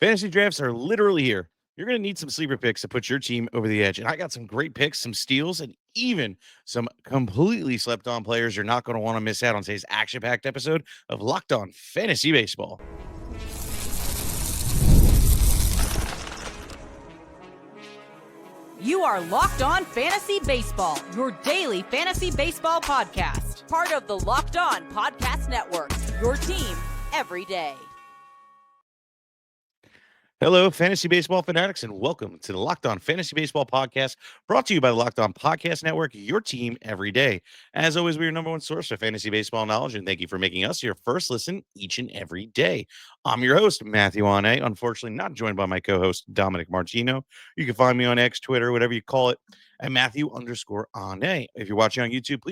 Fantasy drafts are literally here. You're going to need some sleeper picks to put your team over the edge. And I got some great picks, some steals, and even some completely slept on players you're not going to want to miss out on today's action packed episode of Locked On Fantasy Baseball. You are Locked On Fantasy Baseball, your daily fantasy baseball podcast. Part of the Locked On Podcast Network, your team every day. Hello, fantasy baseball fanatics, and welcome to the Locked On Fantasy Baseball podcast, brought to you by the Locked On Podcast Network, your team every day. As always, we're your number one source for fantasy baseball knowledge, and thank you for making us your first listen each and every day. I'm your host, Matthew Ane, unfortunately not joined by my co-host, Dominic Martino. You can find me on X, Twitter, whatever you call it, at Matthew_Ane. If you're watching on YouTube,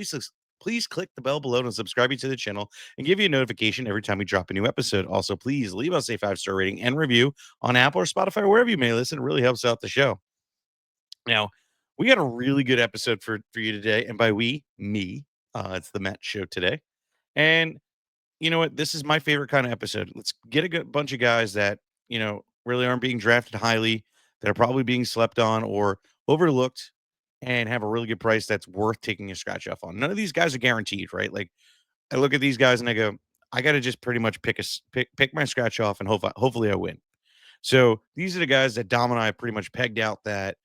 please click the bell below and subscribe to the channel and give you a notification every time we drop a new episode. Also, please leave us a 5-star rating and review on Apple or Spotify, or wherever you may listen. It really helps out the show. Now, we got a really good episode for you today. And by me, it's the Matt Show today. And you know what? This is my favorite kind of episode. Let's get a good bunch of guys that, really aren't being drafted highly, that are probably being slept on or overlooked, and have a really good price that's worth taking a scratch off on. None of these guys are guaranteed, right? Like, I look at these guys and I go, I got to just pretty much pick my scratch off and hopefully I win. So these are the guys that Dom and I pretty much pegged out that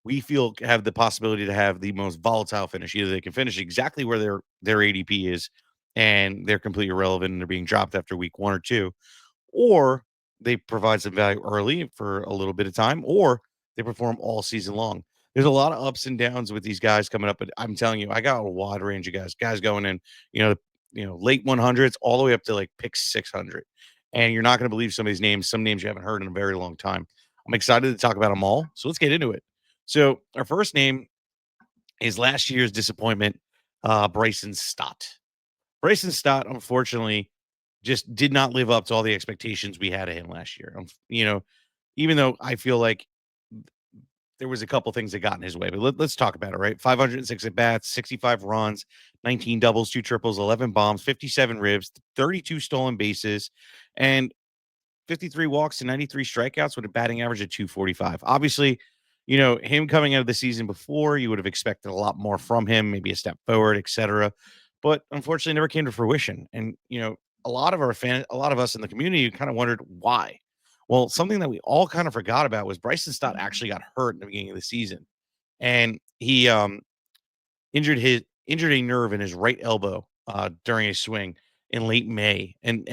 we feel have the possibility to have the most volatile finish. Either they can finish exactly where their ADP is and they're completely irrelevant and they're being dropped after week 1 or 2, or they provide some value early for a little bit of time, or they perform all season long. There's a lot of ups and downs with these guys coming up, but I'm telling you, I got a wide range of guys going in, you know, late 100s all the way up to like pick 600. And you're not going to believe some of these names, some names you haven't heard in a very long time. I'm excited to talk about them all. So let's get into it. So our first name is last year's disappointment, Bryson Stott. Bryson Stott, unfortunately, just did not live up to all the expectations we had of him last year. Even though I feel like there was a couple things that got in his way, but let's talk about it, right? 506 at bats, 65 runs, 19 doubles, 2 triples, 11 bombs, 57 ribs, 32 stolen bases, and 53 walks and 93 strikeouts with a batting average of 245. Obviously, him coming out of the season before, you would have expected a lot more from him, maybe a step forward, etc. But unfortunately, never came to fruition. And a lot of a lot of us in the community kind of wondered why. Well, something that we all kind of forgot about was Bryson Stott actually got hurt in the beginning of the season, and he injured a nerve in his right elbow during a swing in late May, and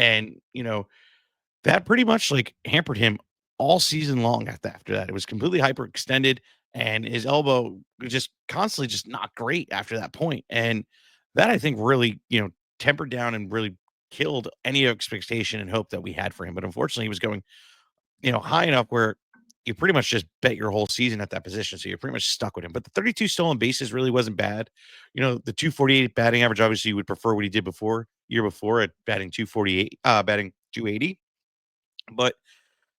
that pretty much like hampered him all season long. After that, it was completely hyperextended, and his elbow was just constantly just not great after that point, and that I think really tempered down and really killed any expectation and hope that we had for him. But unfortunately, he was going high enough where you pretty much just bet your whole season at that position. So you're pretty much stuck with him. But the 32 stolen bases really wasn't bad. The 248 batting average, obviously you would prefer what he did year before at batting 248, batting 280. But,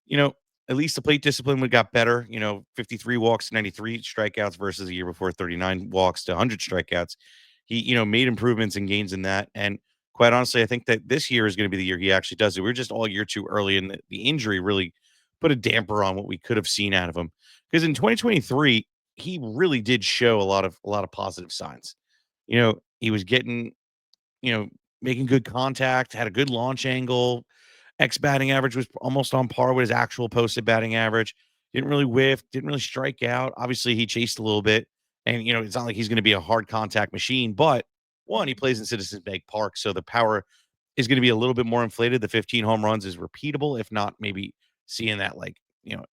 you know, at least the plate discipline would got better, 53 walks, 93 strikeouts versus the year before, 39 walks to 100 strikeouts. He, made improvements and gains in that. And quite honestly, I think that this year is going to be the year he actually does it. We are just all year too early, and the injury really put a damper on what we could have seen out of him. Because in 2023, he really did show a lot of positive signs. He was getting, you know, making good contact, had a good launch angle. X batting average was almost on par with his actual posted batting average. Didn't really whiff, didn't really strike out. Obviously, he chased a little bit. And, it's not like he's going to be a hard contact machine, but one, he plays in Citizens Bank Park. So the power is going to be a little bit more inflated. The 15 home runs is repeatable, if not maybe seeing that like,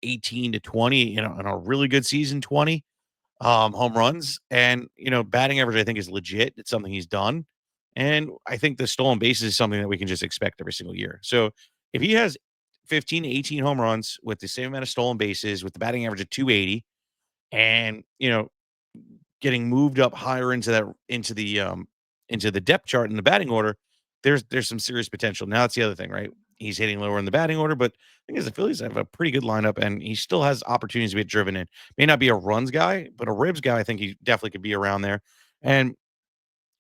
18 to 20, in a really good season, 20 home runs. And, batting average, I think, is legit. It's something he's done. And I think the stolen bases is something that we can just expect every single year. So if he has 15 to 18 home runs with the same amount of stolen bases, with the batting average of 280, and, getting moved up higher into the depth chart in the batting order, there's some serious potential. Now that's the other thing, right? He's hitting lower in the batting order, but I think as the Phillies have a pretty good lineup, and he still has opportunities to get driven in. May not be a runs guy, but a ribs guy. I think he definitely could be around there. And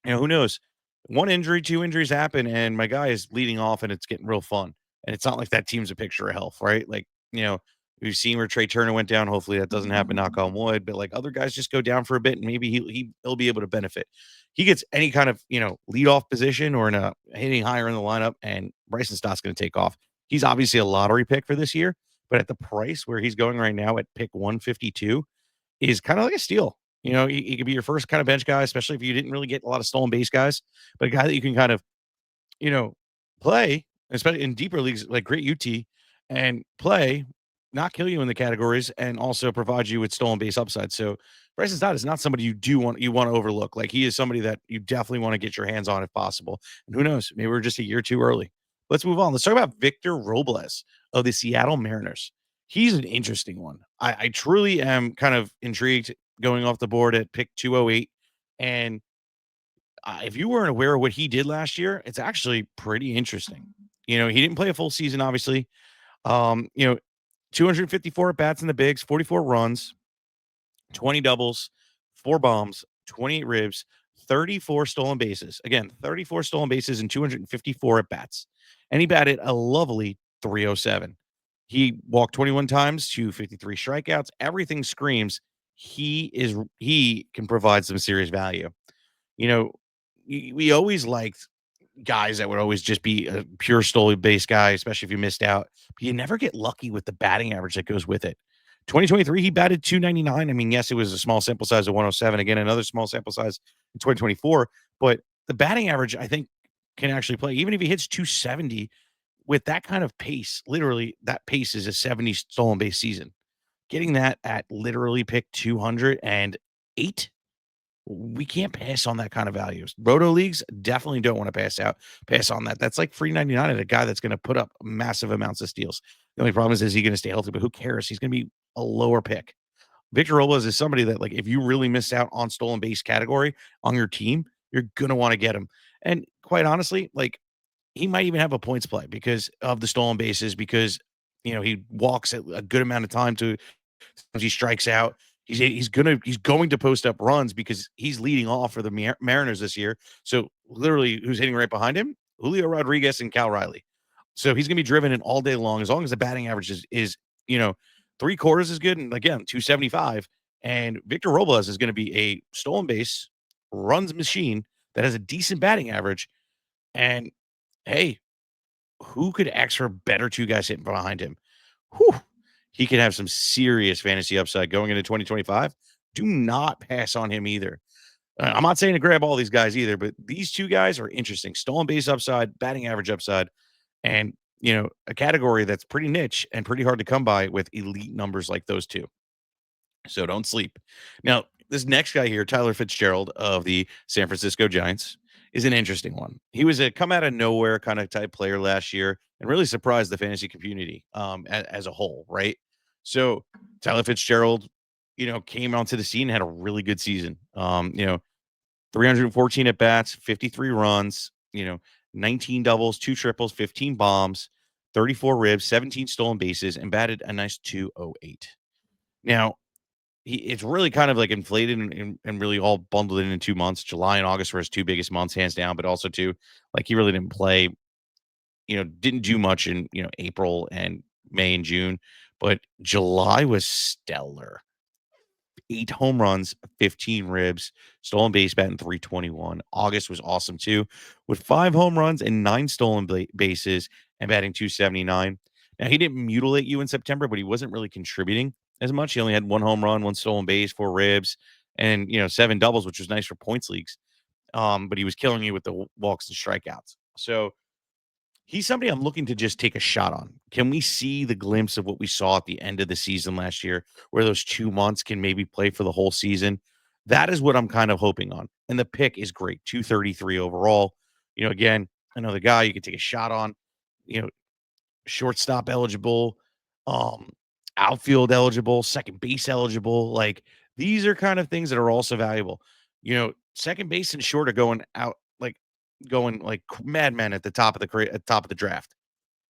who knows? One injury, two injuries happen, and my guy is leading off, and it's getting real fun. And it's not like that team's a picture of health, right? Like You know, we've seen where Trey Turner went down. Hopefully that doesn't happen, knock on wood. But like other guys just go down for a bit and maybe he'll be able to benefit. He gets any kind of, leadoff position or in a hitting higher in the lineup, and Bryson Stott's going to take off. He's obviously a lottery pick for this year, but at the price where he's going right now at pick 152 is kind of like a steal. He could be your first kind of bench guy, especially if you didn't really get a lot of stolen base guys, but a guy that you can kind of you know, play, especially in deeper leagues like Great UT, and play, not kill you in the categories, and also provide you with stolen base upside. So Bryson Stott is not somebody you want to overlook. Like he is somebody that you definitely want to get your hands on if possible. And who knows, maybe we're just a year too early. Let's move on. Let's talk about Victor Robles of the Seattle Mariners. He's an interesting one. I truly am kind of intrigued going off the board at pick 208. And if you weren't aware of what he did last year, it's actually pretty interesting. He didn't play a full season, obviously. Um, you know, 254 at bats in the bigs, 44 runs, 20 doubles, 4 bombs, 28 ribs, 34 stolen bases. Again, 34 stolen bases and 254 at bats. And he batted a lovely 307. He walked 21 times, 253 strikeouts. Everything screams he can provide some serious value. You know, we always liked guys that would always just be a pure stolen base guy, especially if you missed out. But you never get lucky with the batting average that goes with it. 2023, he batted 299. I mean, yes, it was a small sample size of 107. Again, another small sample size in 2024. But the batting average, I think, can actually play. Even if he hits 270 with that kind of pace, literally, that pace is a 70 stolen base season. Getting that at literally pick 208, we can't pass on that kind of values. Roto leagues definitely don't want to pass on that. That's like free 99 at a guy that's going to put up massive amounts of steals. The only problem is he going to stay healthy? But who cares? He's going to be a lower pick. Victor Robles is somebody that, like, if you really miss out on stolen base category on your team, you're going to want to get him. And quite honestly, like, he might even have a points play because of the stolen bases, because, he walks at a good amount of time to he strikes out. He's going to post up runs because he's leading off for the Mariners this year. So literally, who's hitting right behind him? Julio Rodriguez and Cal Riley. So he's going to be driven in all day long as long as the batting average is you know 3/4 is good, and again 275. And Victor Robles is going to be a stolen base runs machine that has a decent batting average. And hey, who could ask for a better two guys hitting behind him? Whew, he could have some serious fantasy upside going into 2025. Do not pass on him either. I'm not saying to grab all these guys either, but these two guys are interesting. Stolen base upside, batting average upside, and a category that's pretty niche and pretty hard to come by with elite numbers like those two. So don't sleep. Now, this next guy here, Tyler Fitzgerald of the San Francisco Giants, is an interesting one. He was a come out of nowhere kind of type player last year and really surprised the fantasy community as a whole, right? So Tyler Fitzgerald, came onto the scene and had a really good season. 314 at bats, 53 runs, 19 doubles, 2 triples, 15 bombs, 34 ribs, 17 stolen bases, and batted a nice 208. Now, it's really kind of like inflated and really all bundled in 2 months. July and August were his two biggest months, hands down, but also too, like he really didn't play, didn't do much in, April and May and June, but July was stellar. 8 home runs, 15 ribs, stolen base bat in 321. August was awesome too, with 5 home runs and 9 stolen bases and batting 279. Now, he didn't mutilate you in September, but he wasn't really contributing as much. He only had 1 home run, 1 stolen base, 4 ribs, and 7 doubles, which was nice for points leagues. But he was killing you with the walks and strikeouts. So he's somebody I'm looking to just take a shot on. Can we see the glimpse of what we saw at the end of the season last year, where those 2 months can maybe play for the whole season? That is what I'm kind of hoping on. And the pick is great, 233 overall. Again, another guy you can take a shot on. You know, shortstop eligible, um, outfield eligible, second base eligible. Like these are kind of things that are also valuable. Second base and short are going like madmen at the top of the draft.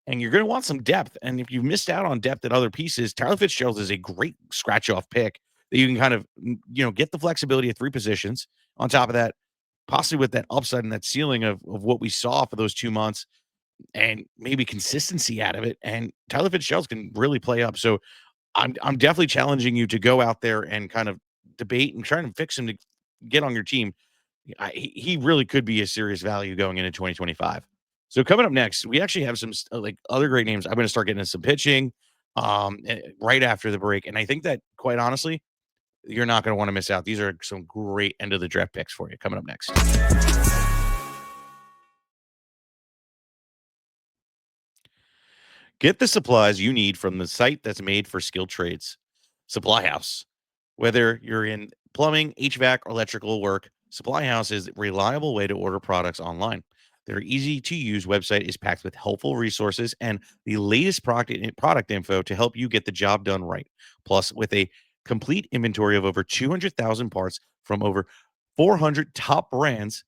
And you're going to want some depth. And if you've missed out on depth at other pieces, Tyler Fitzgerald is a great scratch off pick that you can kind of, get the flexibility of 3 positions. On top of that, possibly with that upside and that ceiling of what we saw for those 2 months, and maybe consistency out of it. And Tyler Fitzgerald can really play up. So I'm definitely challenging you to go out there and kind of debate and try and fix him to get on your team. He really could be a serious value going into 2025. So coming up next, we actually have some like other great names. I'm going to start getting into some pitching right after the break, and I think that quite honestly, you're not going to want to miss out. These are some great end of the draft picks for you coming up next. Get the supplies you need from the site that's made for skilled trades. Supply House. Whether you're in plumbing, HVAC, or electrical work, Supply House is a reliable way to order products online. Their easy to use website is packed with helpful resources and the latest product info to help you get the job done right. Plus, with a complete inventory of over 200,000 parts from over 400 top brands,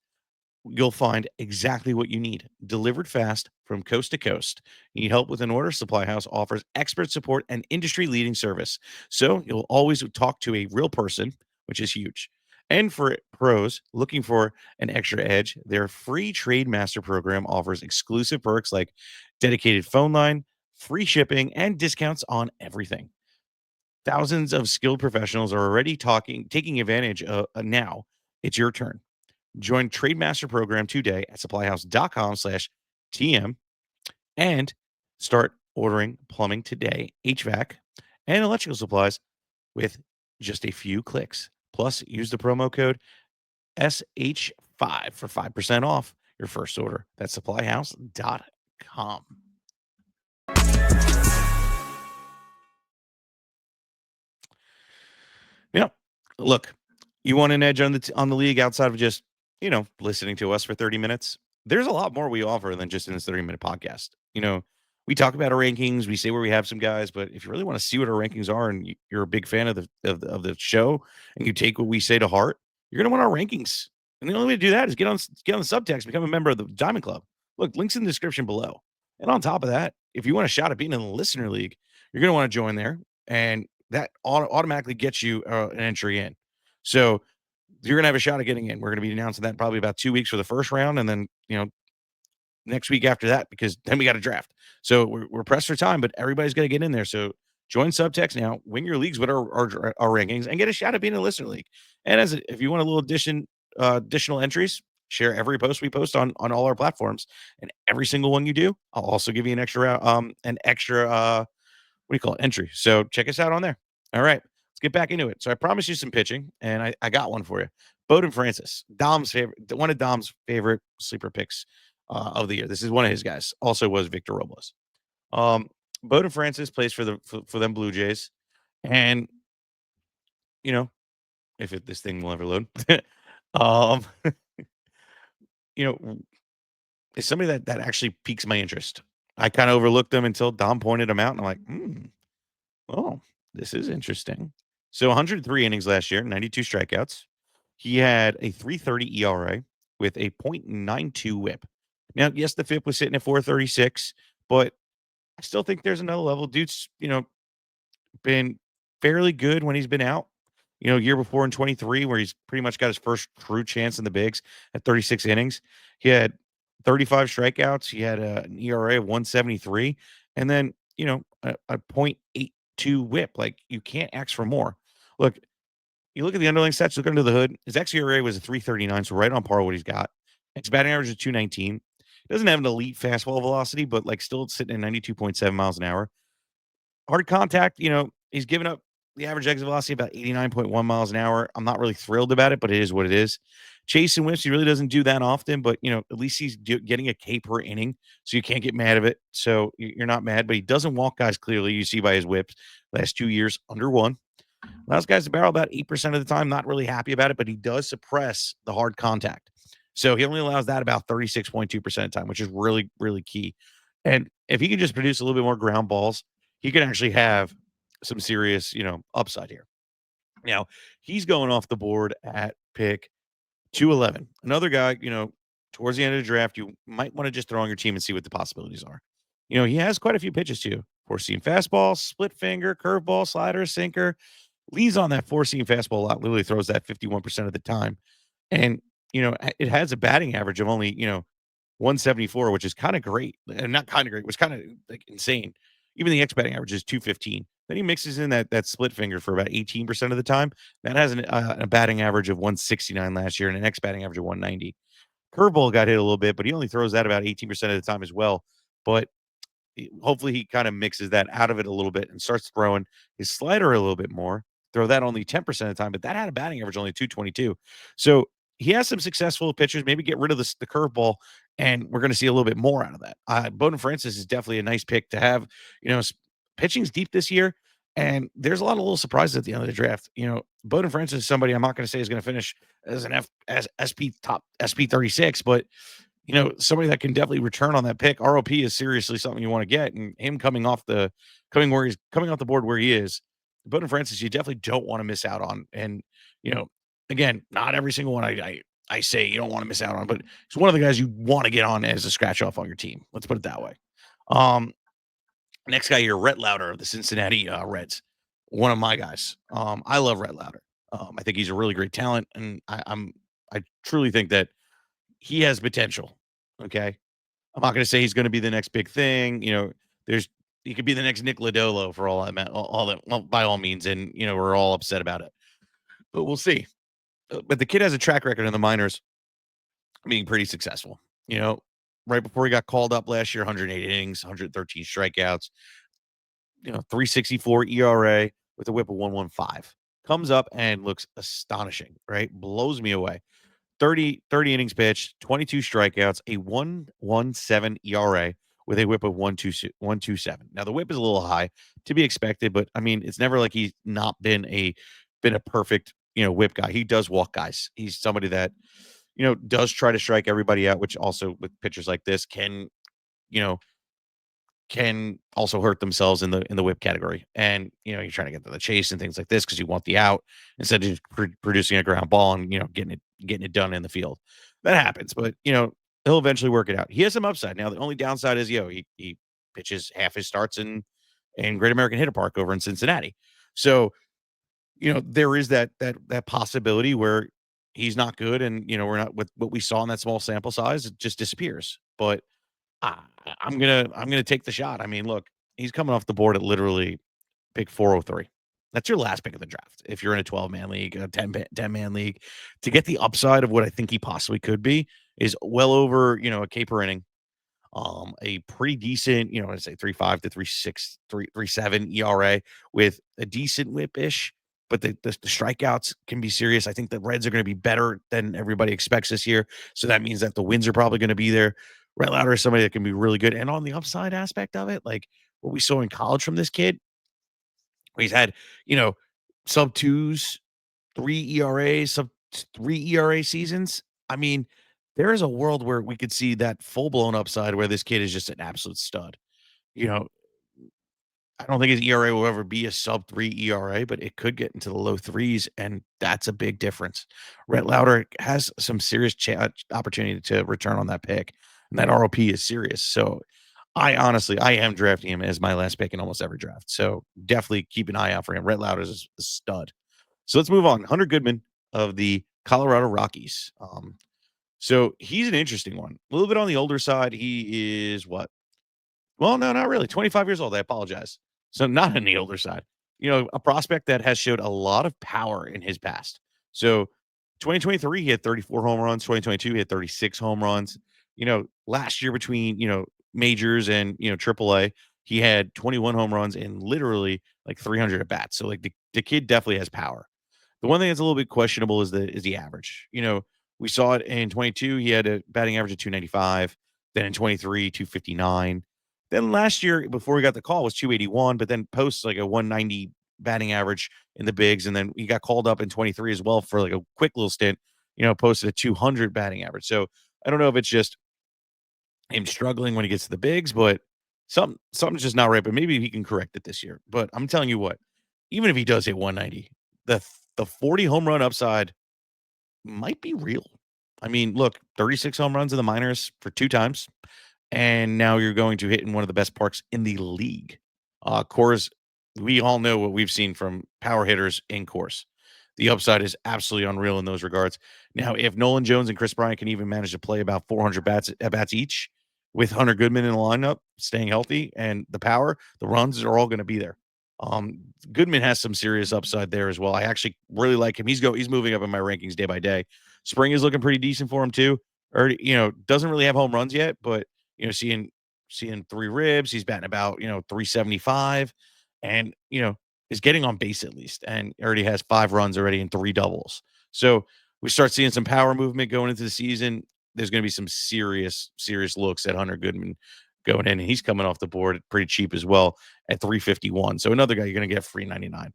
you'll find exactly what you need delivered fast from coast to coast. Need help with an order? Supply House offers expert support and industry leading service. So you'll always talk to a real person, which is huge. And for pros looking for an extra edge, their free Trade Master program offers exclusive perks like dedicated phone line, free shipping, and discounts on everything. Thousands of skilled professionals are already taking advantage now. It's your turn. Join Trademaster program today at supplyhouse.com/TM and start ordering plumbing today, HVAC, and electrical supplies with just a few clicks. Plus, use the promo code SH5 for 5% off your first order. That's supplyhouse.com. Yeah. Look, you want an edge on the league outside of just, listening to us for 30 minutes? There's a lot more we offer than just in this 30-minute podcast. We talk about our rankings, we say where we have some guys, but if you really want to see what our rankings are and you're a big fan of the show and you take what we say to heart, you're going to want our rankings. And the only way to do that is get on the subtext, become a member of the Diamond Club. Look, links in the description below. And on top of that, if you want a shot at being in the listener league, you're going to want to join there. And that automatically gets you an entry in. So you're going to have a shot at getting in. We're going to be announcing that probably about 2 weeks for the first round. And then, next week after that, because then we got a draft. So we're pressed for time, but everybody's got to get in there. So join Subtext now, win your leagues with our rankings, and get a shot at being in a listener league. And if you want a little additional entries, share every post we post on all our platforms, and every single one you do, I'll also give you an extra what do you call it, entry. So check us out on there. All right, let's get back into it. So I promised you some pitching, and I got one for you. Bowden Francis, one of Dom's favorite sleeper picks of the year. This is one of his guys. Also was Victor Robles. Um, Bowden Francis plays for them Blue Jays, and you know if this thing will ever load, um, you know, is somebody that actually piques my interest. I kind of overlooked them until Dom pointed them out, and I'm like, oh, this is interesting. So 103 innings last year, 92 strikeouts. He had a 3.30 ERA with a .92 WHIP. Now, yes, the FIP was sitting at 4.36, but I still think there's another level. Dude's, been fairly good when he's been out. Year before in 23, where he's pretty much got his first true chance in the bigs at 36 innings. He had 35 strikeouts. He had an ERA of 173, and then a .82 WHIP. Like, you can't ask for more. Look, you look at the underlying stats. Look under the hood. His xERA was a 3.39, so right on par with what he's got. His batting average is 219. He doesn't have an elite fastball velocity, but still sitting at 92.7 miles an hour. Hard contact, he's given up the average exit velocity about 89.1 miles an hour. I'm not really thrilled about it, but it is what it is. Chase and whips, he really doesn't do that often, but at least he's getting a K per inning, so you can't get mad of it. So you're not mad, but he doesn't walk guys clearly. You see by his whips last 2 years under one. Allows guys to barrel about 8% of the time. Not really happy about it, but he does suppress the hard contact. So he only allows that about 36.2% of the time, which is really, really key. And if he can just produce a little bit more ground balls, he can actually have some serious, upside here. Now, he's going off the board at pick 211. Another guy, towards the end of the draft, you might want to just throw on your team and see what the possibilities are. He has quite a few pitches too. Four-seam fastball, split finger, curveball, slider, sinker. Leads on that four-seam fastball a lot. Literally throws that 51% of the time. And, it has a batting average of only, 174, which is kind of great. And not kind of great, was kind of like insane. Even the X batting average is 215. Then he mixes in that split finger for about 18% of the time. That has a batting average of 169 last year and an X batting average of 190. Curveball got hit a little bit, but he only throws that about 18% of the time as well. But hopefully he kind of mixes that out of it a little bit and starts throwing his slider a little bit more. Throw that only 10% of the time, but that had a batting average only 222. So he has some successful pitchers. Maybe get rid of the curveball, and we're going to see a little bit more out of that. Bowden Francis is definitely a nice pick to have. You know, pitching's deep this year, and there's a lot of little surprises at the end of the draft. You know, Bowden Francis is somebody I'm not going to say is going to finish as an as SP 36, but somebody that can definitely return on that pick. ROP is seriously something you want to get, and him coming off the board where he is, Bowden Francis, you definitely don't want to miss out on. And you know, again, not every single one I say you don't want to miss out on, but it's one of the guys you want to get on as a scratch off on your team. Let's put it that way. Um, Next guy here, Rhett Lowder of the Cincinnati Reds, one of my guys. I love Rhett Lowder. I think he's a really great talent, and I truly think that he has potential. Okay. I'm not going to say he's going to be the next big thing. There's he could be the next Nick Lodolo for all that, all that, well, by all means, and we're all upset about it, but we'll see. But the kid has a track record in the minors being pretty successful. You know, right before he got called up last year, 108 innings, 113 strikeouts, 364 ERA with a whip of 115. Comes up and looks astonishing, right? Blows me away. 30 innings pitched, 22 strikeouts, a 1.17 ERA with a whip of 1.27. Now the whip is a little high to be expected, but I mean, it's never like he's not been a perfect, whip guy. He does walk guys. He's somebody that, does try to strike everybody out, which also with pitchers like this you know, can also hurt themselves in the whip category. And you're trying to get to the chase and things like this because you want the out instead of just producing a ground ball and getting it done in the field. That happens, but he'll eventually work it out. He has some upside. Now the only downside is he pitches half his starts in Great American Hitter Park over in Cincinnati. So there is that possibility where he's not good, and we're not with what we saw in that small sample size. It just disappears. But I I'm gonna take the shot. I mean, look, he's coming off the board at literally pick 403. That's your last pick of the draft. If you're in a 12-man league, a 10-man league, to get the upside of what I think he possibly could be is well over, a K per inning, a pretty decent, I'd say 3.5 to 3.6, 3.7 ERA with a decent whip-ish, but the strikeouts can be serious. I think the Reds are going to be better than everybody expects this year. So that means that the wins are probably going to be there. Rhett Lowder is somebody that can be really good. And on the upside aspect of it, like what we saw in college from this kid, he's had, you know, sub twos, 3 ERAs, sub 3 ERA seasons. I mean, there is a world where we could see that full blown upside where this kid is just an absolute stud. You know, I don't think his ERA will ever be a sub 3 ERA, but it could get into the low threes, and that's a big difference. Rhett Lowder has some serious opportunity to return on that pick, and that ROP is serious. So I am drafting him as my last pick in almost every draft. So definitely keep an eye out for him. Rhett Lowder is a stud. So let's move on. Hunter Goodman of the Colorado Rockies. So he's an interesting one. A little bit on the older side. He is what? Well, no, not really. 25 years old. I apologize. So not on the older side. A prospect that has showed a lot of power in his past. So 2023, he had 34 home runs. 2022, he had 36 home runs. Last year between, majors and, AAA, he had 21 home runs and literally like 300 at bats. So like the kid definitely has power. The one thing that's a little bit questionable is the average. We saw it in 22. He had a batting average of 295. Then in 23, 259. Then last year, before we got the call, was 281, but then posts like a 190 batting average in the bigs. And then he got called up in 23 as well for like a quick little stint, posted a 200 batting average. So I don't know if it's just him struggling when he gets to the bigs, but something's just not right. But maybe he can correct it this year. But I'm telling you what, even if he does hit 190, the 40 home run upside might be real. I mean, look, 36 home runs in the minors for 2 times, and now you're going to hit in one of the best parks in the league. Coors, we all know what we've seen from power hitters in Coors. The upside is absolutely unreal in those regards. Now, if Nolan Jones and Chris Bryant can even manage to play about 400 at bats each, with Hunter Goodman in the lineup, staying healthy, and the power, the runs are all going to be there. Goodman has some serious upside there as well. I actually really like him. He's moving up in my rankings day by day. Spring is looking pretty decent for him too. Or doesn't really have home runs yet, but seeing three ribs, he's batting about 375, and is getting on base at least, and already has 5 runs already and 3 doubles. So we start seeing some power movement going into the season. There's going to be some serious looks at Hunter Goodman going in, and he's coming off the board pretty cheap as well at 351. So another guy you're going to get free 99. All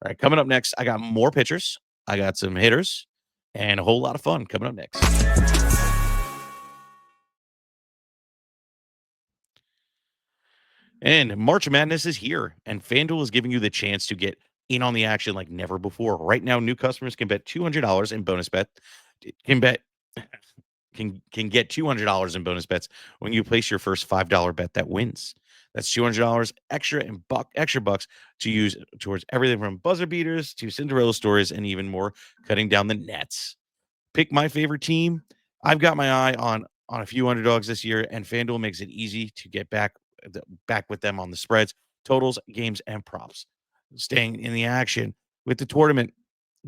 right, coming up next, I got more pitchers, I got some hitters, and a whole lot of fun coming up next. And March Madness is here, and FanDuel is giving you the chance to get in on the action like never before. Right now, new customers can bet $200 in bonus bet. Can bet can get $200 in bonus bets when you place your first $5 bet that wins. That's $200 extra bucks to use towards everything from buzzer beaters to Cinderella stories and even more, cutting down the nets. Pick my favorite team. I've got my eye on a few underdogs this year, and FanDuel makes it easy to get back with them on the spreads, totals, games, and props. Staying in the action with the tournament,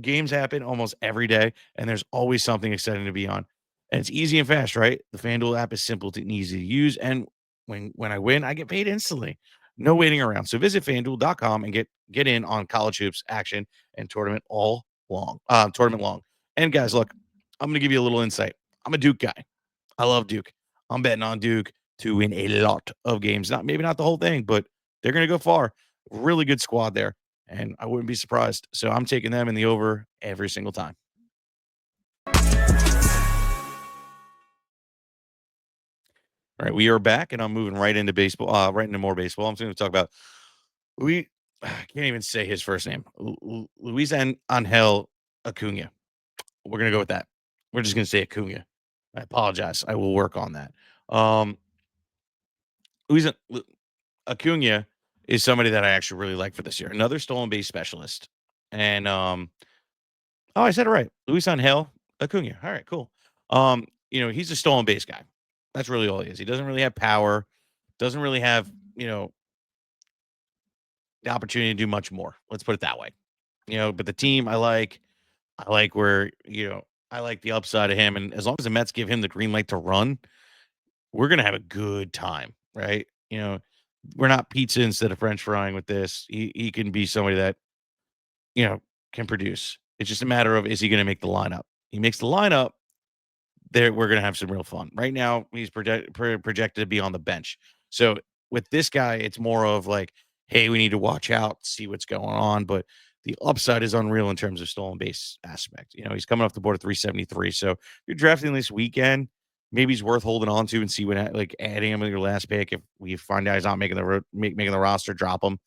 games happen almost every day, and there's always something exciting to be on. And it's easy and fast, right? The FanDuel app is simple and easy to use, and when I win, I get paid instantly. No waiting around. So visit FanDuel.com and get in on college hoops action and tournament long. And guys, look, I'm going to give you a little insight. I'm a Duke guy. I love Duke. I'm betting on Duke to win a lot of games. Maybe not the whole thing, but they're going to go far. Really good squad there, and I wouldn't be surprised. So I'm taking them in the over every single time. All right, we are back, and I'm moving right into baseball, right into more baseball. I'm just going to talk about we. I can't even say his first name, Luis Angel Acuna. We're going to go with that. We're just going to say Acuna. I apologize. I will work on that. Um, Luis Acuna is somebody that I actually really like for this year. Another stolen base specialist. And I said it right. Luis Angel Acuna. All right, cool. He's a stolen base guy. That's really all he is. He doesn't really have power, doesn't really have, the opportunity to do much more. Let's put it that way. But the team I like where, I like the upside of him. And as long as the Mets give him the green light to run, we're gonna have a good time, right? We're not pizza instead of French frying with this. He can be somebody that you know can produce. It's just a matter of, is he going to make the lineup? He makes the lineup. There, we're going to have some real fun. Right now, he's projected to be on the bench. So with this guy, it's more of like, hey, we need to watch out, see what's going on. But the upside is unreal in terms of stolen base aspect. He's coming off the board at 373. So if you're drafting this weekend, maybe he's worth holding on to and see what, like, adding him with your last pick. If we find out he's not making making the roster, drop him.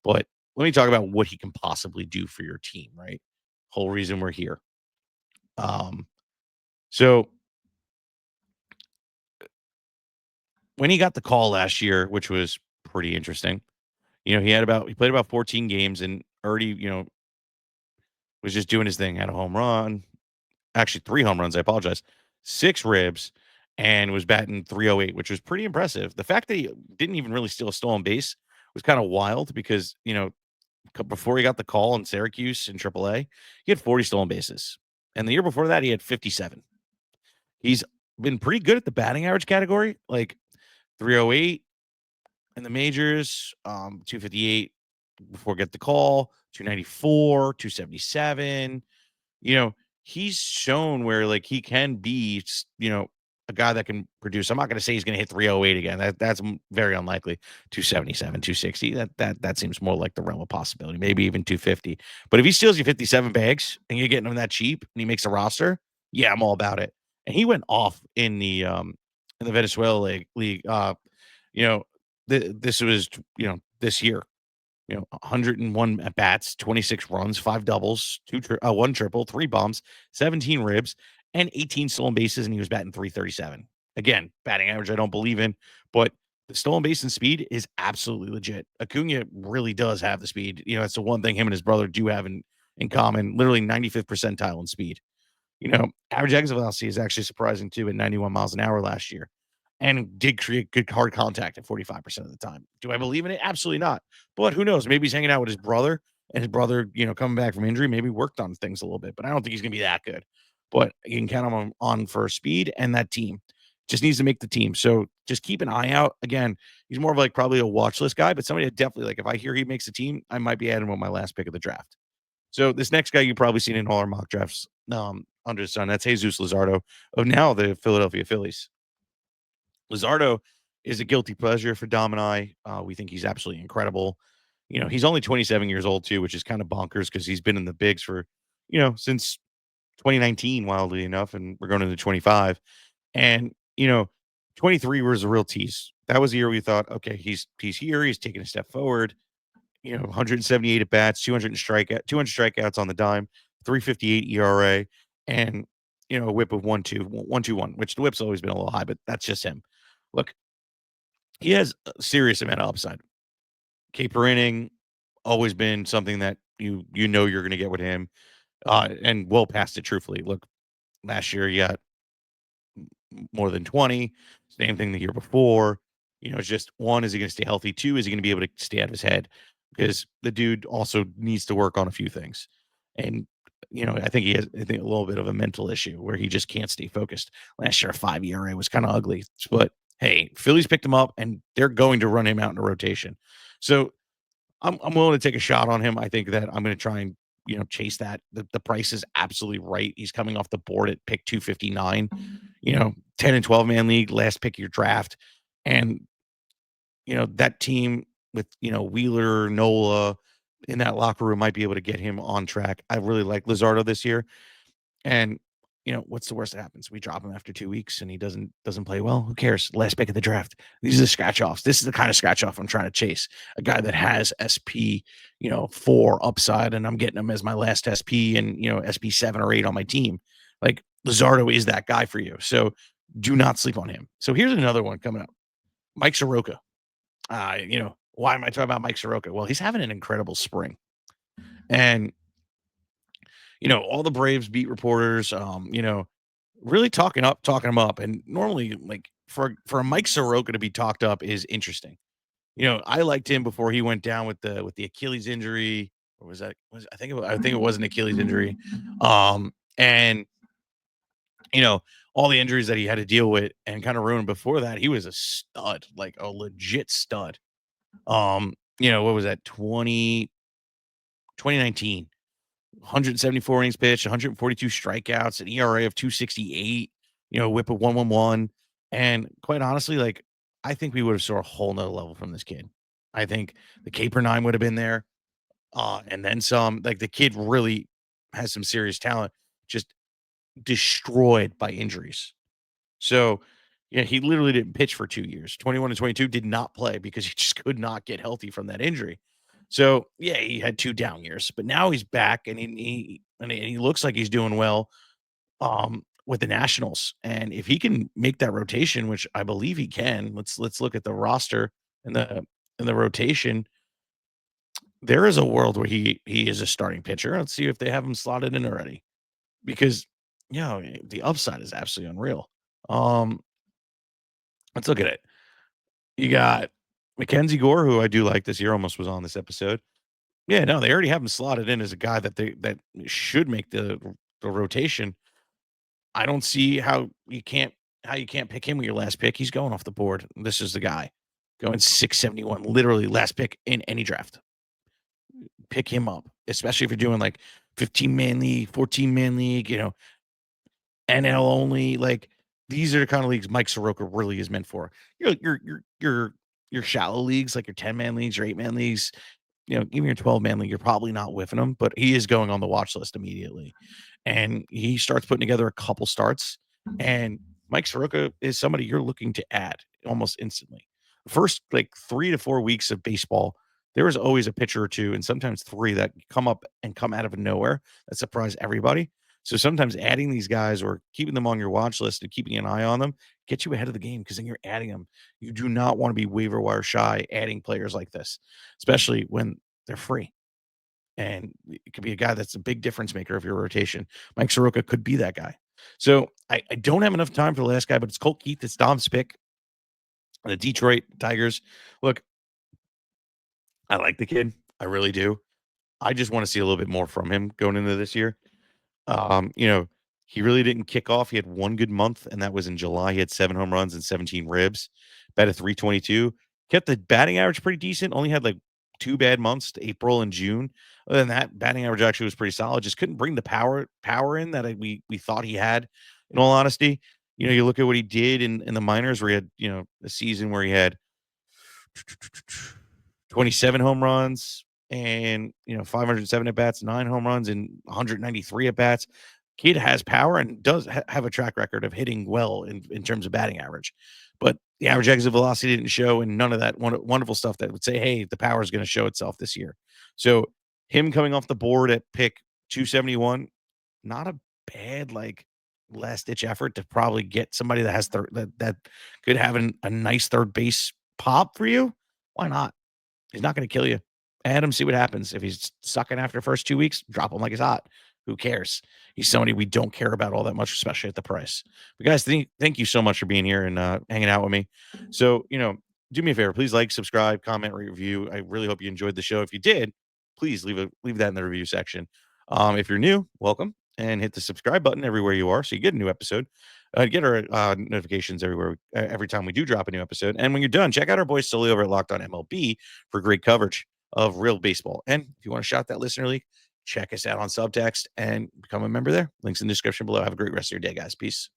But let me talk about what he can possibly do for your team. Right, whole reason we're here. So when he got the call last year, which was pretty interesting, he played about 14 games and already, was just doing his thing. Had a home run, actually 3 home runs. I apologize, 6 ribs, and was batting 308, which was pretty impressive. The fact that he didn't even really steal a stolen base was kind of wild because before he got the call in Syracuse in AAA, he had 40 stolen bases, and the year before that he had 57. He's been pretty good at the batting average category, like 308 in the majors, 258 before get the call, 294, 277. He's shown where, like, he can be, a guy that can produce. I'm not going to say he's going to hit 308 again. That's very unlikely. 277, 260. That seems more like the realm of possibility. Maybe even 250. But if he steals you 57 bags and you're getting him that cheap and he makes a roster, yeah, I'm all about it. And he went off in the Venezuela league. This was this year. 101 at bats, 26 runs, 5 doubles, 1 triple, 3 bombs, 17 ribs, and 18 stolen bases, and he was batting 337. Again, batting average I don't believe in, but the stolen base and speed is absolutely legit. Acuna really does have the speed. It's the one thing him and his brother do have in common, literally 95th percentile in speed. Average exit velocity is actually surprising too at 91 miles an hour last year and did create good hard contact at 45% of the time. Do I believe in it? Absolutely not. But who knows? Maybe he's hanging out with his brother and his brother, coming back from injury, maybe worked on things a little bit, but I don't think he's going to be that good. But you can count on for speed and that team. Just needs to make the team. So just keep an eye out. Again, he's more of like probably a watch list guy, but somebody that definitely like if I hear he makes the team, I might be adding him on my last pick of the draft. So this next guy you've probably seen in all our mock drafts under the sun. That's Jesus Luzardo of now the Philadelphia Phillies. Luzardo is a guilty pleasure for Dom and I. We think he's absolutely incredible. He's only 27 years old too, which is kind of bonkers because he's been in the bigs for, since 2019, wildly enough, and we're going into 25. And 23 was a real tease. That was the year we thought, okay, he's here, he's taking a step forward. 178 at bats, 200 strikeouts on the dime, 358 ERA, and a whip of 1.21, which the whip's always been a little high, but that's just him. Look, he has a serious amount of upside. Caper inning, always been something that you're going to get with him, and well past it. Truthfully, look, last year he got more than 20. Same thing the year before. It's just one, is he going to stay healthy? Two, is he going to be able to stay out of his head? Because the dude also needs to work on a few things. And, I think he has a little bit of a mental issue where he just can't stay focused. Last year, a 5 ERA was kind of ugly. But hey, Phillies picked him up and they're going to run him out in a rotation. So I'm willing to take a shot on him. I think that I'm going to try and, chase that. The price is absolutely right. He's coming off the board at pick 259, 10 and 12 man league, last pick of your draft. And, that team with, Wheeler, Nola in that locker room might be able to get him on track. I really like Luzardo this year. And, what's the worst that happens? We drop him after 2 weeks and he doesn't play well. Who cares? Last pick of the draft. These are the scratch offs. This is the kind of scratch off I'm trying to chase. A guy that has SP, 4 upside, and I'm getting him as my last SP and SP 7 or 8 on my team. Like Luzardo is that guy for you. So do not sleep on him. So here's another one coming up. Mike Soroka. Why am I talking about Mike Soroka? Well, he's having an incredible spring. And all the Braves beat reporters, really talking him up. And normally, like for a Mike Soroka to be talked up is interesting. I liked him before he went down with the Achilles injury. Or was that I think it was an Achilles injury. And all the injuries that he had to deal with and kind of ruined before that, he was a stud, like a legit stud. What was that? 2019. 174 innings pitched, 142 strikeouts, an ERA of 268, whip of 111. And quite honestly, like, I think we would have saw a whole nother level from this kid. I think the Caper 9 would have been there. And then some. Like, the kid really has some serious talent, just destroyed by injuries. So, he literally didn't pitch for 2 years. 21 and 22 did not play because he just could not get healthy from that injury. So, yeah, he had 2 down years, but now he's back and he looks like he's doing well with the Nationals. And if he can make that rotation, which I believe he can, let's look at the roster and the rotation. There is a world where he is a starting pitcher. Let's see if they have him slotted in already. Because the upside is absolutely unreal. Let's look at it. You got Mackenzie Gore, who I do like this year, almost was on this episode. Yeah, no, they already have him slotted in as a guy that should make the rotation. I don't see how you can't pick him with your last pick. He's going off the board. This is the guy going 671, literally last pick in any draft. Pick him up, especially if you're doing like 15-man league, 14-man league, NL only. Like these are the kind of leagues Mike Soroka really is meant for. Your shallow leagues, like your 10-man leagues, your 8-man leagues, even your 12-man league, you're probably not whiffing him, but he is going on the watch list immediately. And he starts putting together a couple starts. And Mike Soroka is somebody you're looking to add almost instantly. First, like 3 to 4 weeks of baseball, there is always a pitcher or two, and sometimes 3 that come up and come out of nowhere that surprise everybody. So sometimes adding these guys or keeping them on your watch list and keeping an eye on them gets you ahead of the game because then you're adding them. You do not want to be waiver wire shy adding players like this, especially when they're free. And it could be a guy that's a big difference maker of your rotation. Mike Soroka could be that guy. So I don't have enough time for the last guy, but it's Colt Keith. It's Dom's pick. The Detroit Tigers. Look, I like the kid. I really do. I just want to see a little bit more from him going into this year. You know, he really didn't kick off. He had one good month, and that was in July. He had 7 home runs and 17 ribs, batted 322. Kept the batting average pretty decent. Only had like 2 bad months, April and June. Other than that, batting average actually was pretty solid. Just couldn't bring the power in that we thought he had. In all honesty, you know, you look at what he did in the minors, where he had a season where he had 27 home runs and 507 at bats, 9 home runs and 193 at bats. Kid has power and does have a track record of hitting well in terms of batting average, but the average exit velocity didn't show, and none of that wonderful stuff that would say, hey, the power is going to show itself this year. So him coming off the board at pick 271, not a bad last ditch effort to probably get somebody that has that could have a nice third base pop for you. Why not? He's not going to kill you. Add him, see what happens. If he's sucking after the first 2 weeks, drop him like he's hot. Who cares? He's somebody we don't care about all that much, especially at the price. But guys, thank you so much for being here and hanging out with me. So, do me a favor, please like, subscribe, comment, review. I really hope you enjoyed the show. If you did, please leave that in the review section. If you're new, welcome, and hit the subscribe button everywhere you are so you get a new episode. Get our notifications every time we do drop a new episode. And when you're done, check out our boy Sully over at Locked On MLB for great coverage of real baseball. And if you want to shout that listener league, check us out on Subtext and become a member there. Links in the description below. Have a great rest of your day, guys. Peace.